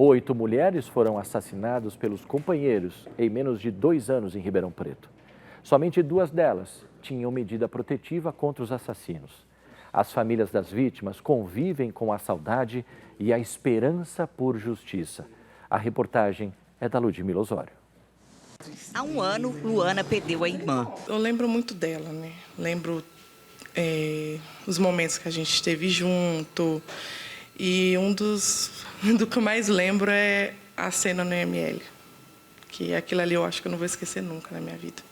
8 mulheres foram assassinadas pelos companheiros em menos de 2 anos em Ribeirão Preto. Somente 2 delas tinham medida protetiva contra os assassinos. As famílias das vítimas convivem com a saudade e a esperança por justiça. A reportagem é da Ludmila Osório. Há um ano, Luana perdeu a irmã. Eu lembro muito dela, né? Lembro os momentos que a gente esteve junto. E do que eu mais lembro é a cena no IML. Que aquilo ali eu acho que eu não vou esquecer nunca na minha vida.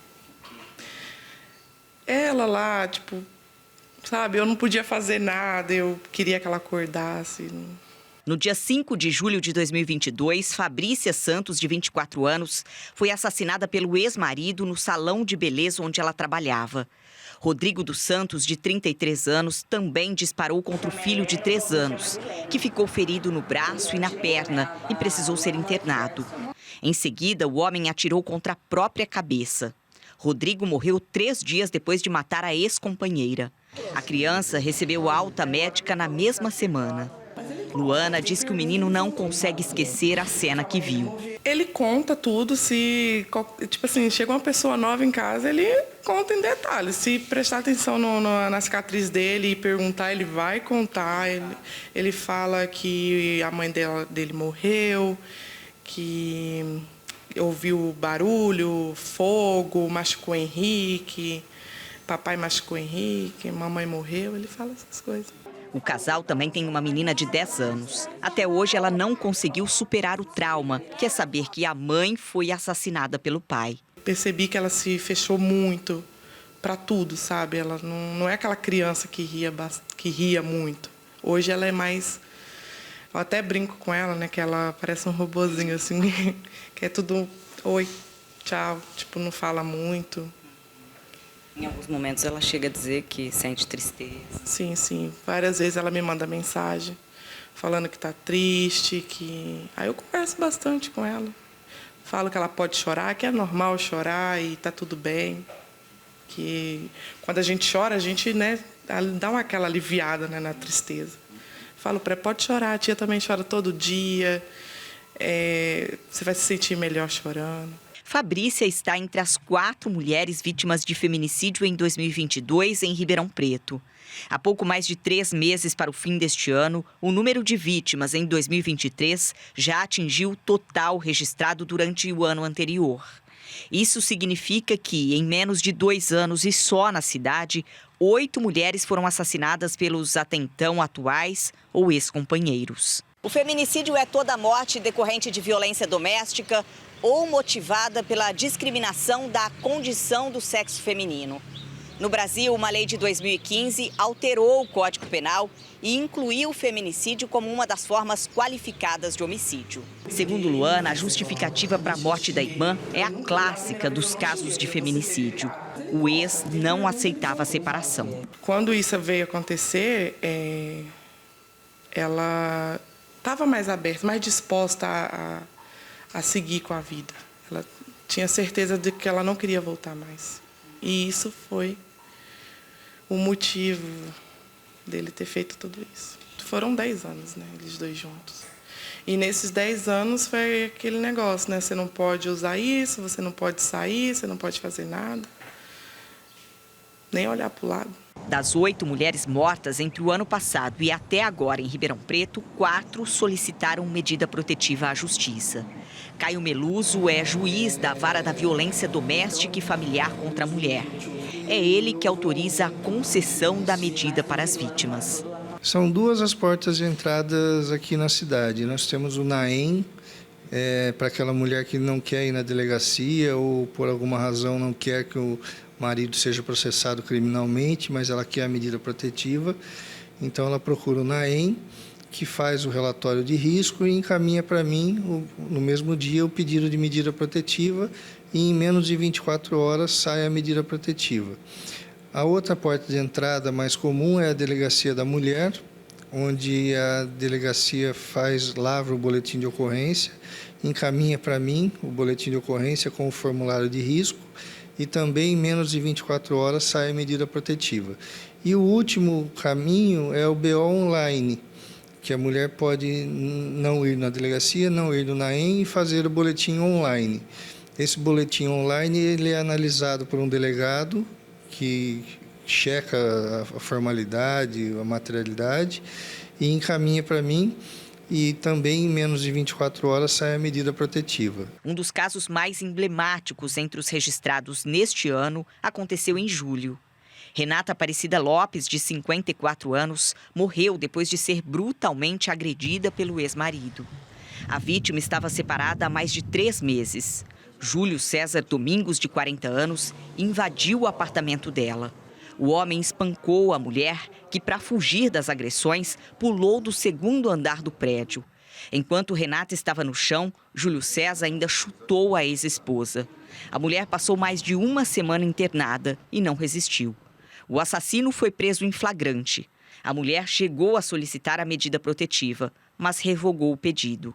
Ela lá, tipo, sabe, eu não podia fazer nada, eu queria que ela acordasse. No dia 5 de julho de 2022, Fabrícia Santos, de 24 anos, foi assassinada pelo ex-marido no salão de beleza onde ela trabalhava. Rodrigo dos Santos, de 33 anos, também disparou contra o filho de 3 anos, que ficou ferido no braço e na perna e precisou ser internado. Em seguida, o homem atirou contra a própria cabeça. Rodrigo morreu 3 dias depois de matar a ex-companheira. A criança recebeu alta médica na mesma semana. Luana diz que o menino não consegue esquecer a cena que viu. Ele conta tudo, tipo assim, chega uma pessoa nova em casa, ele conta em detalhes. Se prestar atenção na cicatriz dele e perguntar, ele vai contar. Ele fala que a mãe dele morreu, que ouviu barulho, fogo, machucou Henrique, papai machucou Henrique, mamãe morreu, ele fala essas coisas. O casal também tem uma menina de 10 anos. Até hoje, ela não conseguiu superar o trauma, que é saber que a mãe foi assassinada pelo pai. Percebi que ela se fechou muito para tudo, sabe? Ela não é aquela criança que ria muito. Hoje ela é mais... Eu até brinco com ela, né? Que ela parece um robozinho, assim, que é tudo oi, tchau, tipo, não fala muito. Em alguns momentos ela chega a dizer que sente tristeza. Sim, sim. Várias vezes ela me manda mensagem falando que está triste, que... Aí eu converso bastante com ela. Falo que ela pode chorar, que é normal chorar e está tudo bem. Que quando a gente chora, a gente, né, dá aquela aliviada, né, na tristeza. Falo para ela, pode chorar, a tia também chora todo dia. Você vai se sentir melhor chorando. Fabrícia está entre as 4 mulheres vítimas de feminicídio em 2022 em Ribeirão Preto. Há pouco mais de 3 meses para o fim deste ano, o número de vítimas em 2023 já atingiu o total registrado durante o ano anterior. Isso significa que, em menos de 2 anos e só na cidade, 8 mulheres foram assassinadas pelos até então atuais ou ex-companheiros. O feminicídio é toda morte decorrente de violência doméstica ou motivada pela discriminação da condição do sexo feminino. No Brasil, uma lei de 2015 alterou o Código Penal e incluiu o feminicídio como uma das formas qualificadas de homicídio. Segundo Luana, a justificativa para a morte da irmã é a clássica dos casos de feminicídio. O ex não aceitava a separação. Quando isso veio acontecer, ela estava mais aberta, mais disposta a seguir com a vida. Ela tinha certeza de que ela não queria voltar mais. E isso foi o motivo dele ter feito tudo isso. Foram 10 anos, né, eles dois juntos. E nesses 10 anos foi aquele negócio, né? Você não pode usar isso, você não pode sair, você não pode fazer nada. Nem olhar para o lado. Das 8 mulheres mortas entre o ano passado e até agora em Ribeirão Preto, 4 solicitaram medida protetiva à Justiça. Caio Meluso é juiz da Vara da Violência Doméstica e Familiar contra a Mulher. É ele que autoriza a concessão da medida para as vítimas. São 2 as portas de entradas aqui na cidade. Nós temos o NAEM, para aquela mulher que não quer ir na delegacia ou por alguma razão não quer que o marido seja processado criminalmente, mas ela quer a medida protetiva. Então ela procura o NAEM, que faz o relatório de risco e encaminha para mim, no mesmo dia, o pedido de medida protetiva e em menos de 24 horas sai a medida protetiva. A outra porta de entrada mais comum é a Delegacia da Mulher, onde a delegacia lavra o boletim de ocorrência, encaminha para mim o boletim de ocorrência com o formulário de risco e também em menos de 24 horas sai a medida protetiva. E o último caminho é o BO online, que a mulher pode não ir na delegacia, não ir no NAEM e fazer o boletim online. Esse boletim online ele é analisado por um delegado que checa a formalidade, a materialidade e encaminha para mim. E também, em menos de 24 horas, sai a medida protetiva. Um dos casos mais emblemáticos entre os registrados neste ano aconteceu em julho. Renata Aparecida Lopes, de 54 anos, morreu depois de ser brutalmente agredida pelo ex-marido. A vítima estava separada há mais de 3 meses. Júlio César Domingos, de 40 anos, invadiu o apartamento dela. O homem espancou a mulher, que, para fugir das agressões, pulou do 2º andar do prédio. Enquanto Renata estava no chão, Júlio César ainda chutou a ex-esposa. A mulher passou mais de 1 semana internada e não resistiu. O assassino foi preso em flagrante. A mulher chegou a solicitar a medida protetiva, mas revogou o pedido.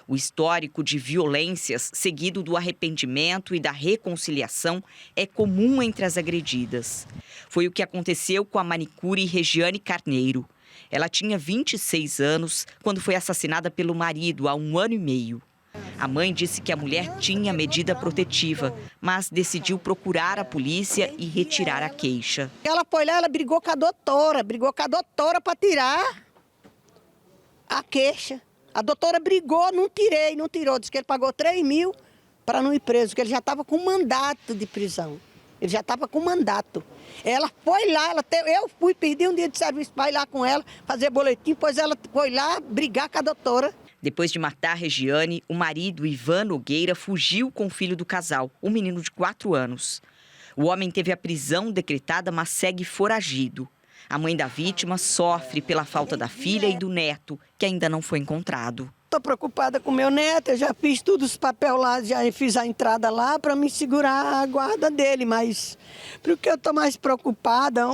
O histórico de violências, seguido do arrependimento e da reconciliação, é comum entre as agredidas. Foi o que aconteceu com a manicure Regiane Carneiro. Ela tinha 26 anos quando foi assassinada pelo marido há 1 ano e meio. A mãe disse que a mulher tinha medida protetiva, mas decidiu procurar a polícia e retirar a queixa. Ela foi lá, ela brigou com a doutora para tirar a queixa. A doutora brigou, não tirou. Disse que ele pagou 3 mil para não ir preso, que ele já estava com mandato de prisão. Ele já estava com mandato. Ela foi lá, eu fui, perdi um dia de serviço para ir lá com ela, fazer boletim, pois ela foi lá brigar com a doutora. Depois de matar Regiane, o marido, Ivan Nogueira, fugiu com o filho do casal, um menino de 4 anos. O homem teve a prisão decretada, mas segue foragido. A mãe da vítima sofre pela falta da filha e do neto, que ainda não foi encontrado. Estou preocupada com meu neto, eu já fiz todos os papéis lá, já fiz a entrada lá para me segurar a guarda dele, mas porque eu estou mais preocupada,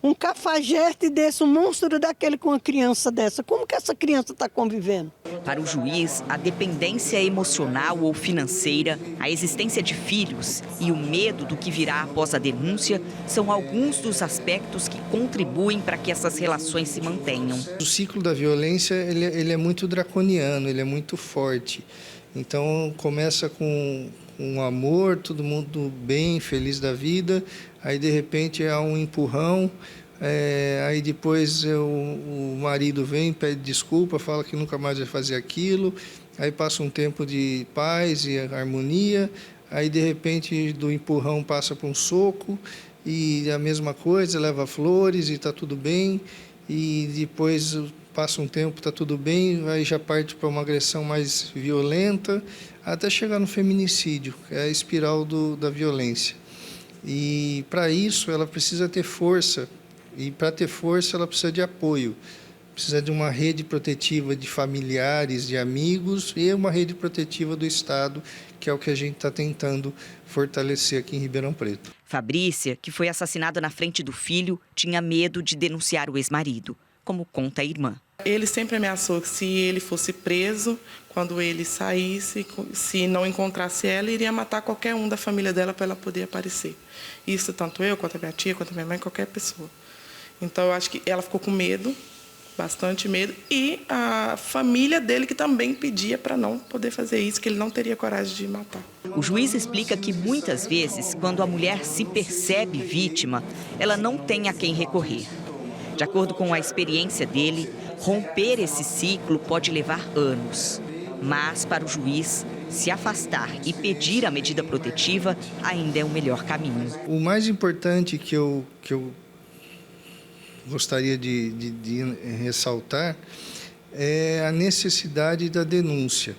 um cafajeste desse, um monstro daquele com uma criança dessa, como que essa criança está convivendo? Para o juiz, a dependência emocional ou financeira, a existência de filhos e o medo do que virá após a denúncia são alguns dos aspectos que contribuem para que essas relações se mantenham. O ciclo da violência ele é muito draconiano, ele é muito forte. Então começa com um amor, todo mundo bem, feliz da vida, aí de repente há um empurrão, aí depois o marido vem, pede desculpa, fala que nunca mais vai fazer aquilo, aí passa um tempo de paz e harmonia, aí de repente do empurrão passa para um soco e a mesma coisa, leva flores e está tudo bem, e depois passa um tempo, está tudo bem, aí já parte para uma agressão mais violenta, até chegar no feminicídio, que é a espiral da violência. E para isso ela precisa ter força, e para ter força ela precisa de apoio, precisa de uma rede protetiva de familiares, de amigos e uma rede protetiva do Estado, que é o que a gente está tentando fortalecer aqui em Ribeirão Preto. Fabrícia, que foi assassinada na frente do filho, tinha medo de denunciar o ex-marido, como conta a irmã. Ele sempre ameaçou que se ele fosse preso, quando ele saísse, se não encontrasse ela, iria matar qualquer um da família dela para ela poder aparecer. Isso tanto eu, quanto a minha tia, quanto a minha mãe, qualquer pessoa. Então, eu acho que ela ficou com medo, bastante medo, e a família dele que também pedia para não poder fazer isso, que ele não teria coragem de matar. O juiz explica que muitas vezes, quando a mulher se percebe vítima, ela não tem a quem recorrer. De acordo com a experiência dele, romper esse ciclo pode levar anos. Mas, para o juiz, se afastar e pedir a medida protetiva ainda é o melhor caminho. O mais importante que eu gostaria de ressaltar é a necessidade da denúncia.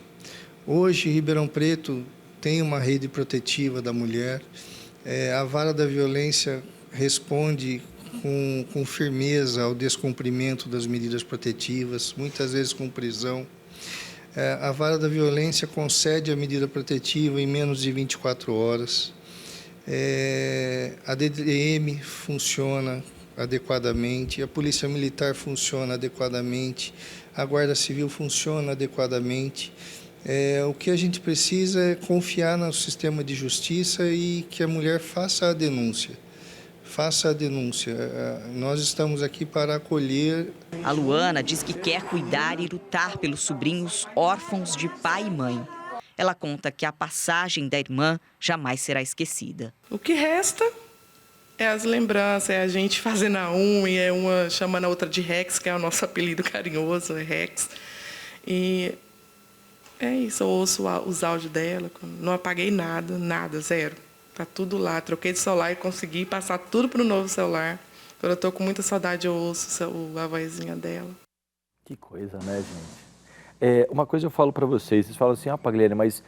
Hoje, Ribeirão Preto tem uma rede protetiva da mulher. A Vara da Violência responde com firmeza ao descumprimento das medidas protetivas, muitas vezes com prisão. A Vara da Violência concede a medida protetiva em menos de 24 horas. A DDM funciona adequadamente, a Polícia Militar funciona adequadamente, a Guarda Civil funciona adequadamente. O que a gente precisa é confiar no sistema de justiça e que a mulher faça a denúncia, faça a denúncia. Nós estamos aqui para acolher. A Luana diz que quer cuidar e lutar pelos sobrinhos órfãos de pai e mãe. Ela conta que a passagem da irmã jamais será esquecida. O que resta é as lembranças, é a gente fazendo a unha, é uma chamando a outra de Rex, que é o nosso apelido carinhoso, é Rex. E é isso, eu ouço os áudios dela, não apaguei nada, zero. Tá tudo lá, troquei de celular e consegui passar tudo para o novo celular. Quando eu tô com muita saudade, eu ouço a vozinha dela. Que coisa, né, gente? Uma coisa eu falo para vocês falam assim, Pagliari, mas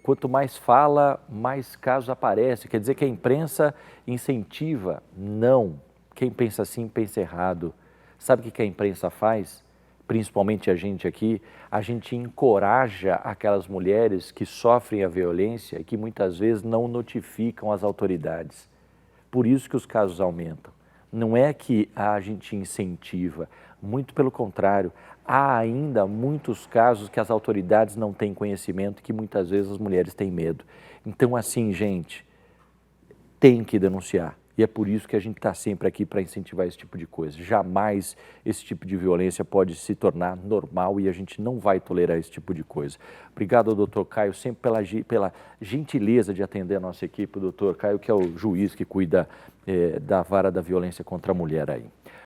quanto mais fala, mais casos aparecem. Quer dizer que a imprensa incentiva? Não. Quem pensa assim, pensa errado. Sabe o que a imprensa faz? Principalmente a gente aqui, a gente encoraja aquelas mulheres que sofrem a violência e que muitas vezes não notificam as autoridades. Por isso que os casos aumentam. Não é que a gente incentiva, muito pelo contrário, há ainda muitos casos que as autoridades não têm conhecimento e que muitas vezes as mulheres têm medo. Então, assim, gente, tem que denunciar. E é por isso que a gente está sempre aqui para incentivar esse tipo de coisa. Jamais esse tipo de violência pode se tornar normal e a gente não vai tolerar esse tipo de coisa. Obrigado ao doutor Caio, sempre pela gentileza de atender a nossa equipe. O doutor Caio, que é o juiz que cuida da vara da violência contra a mulher aí.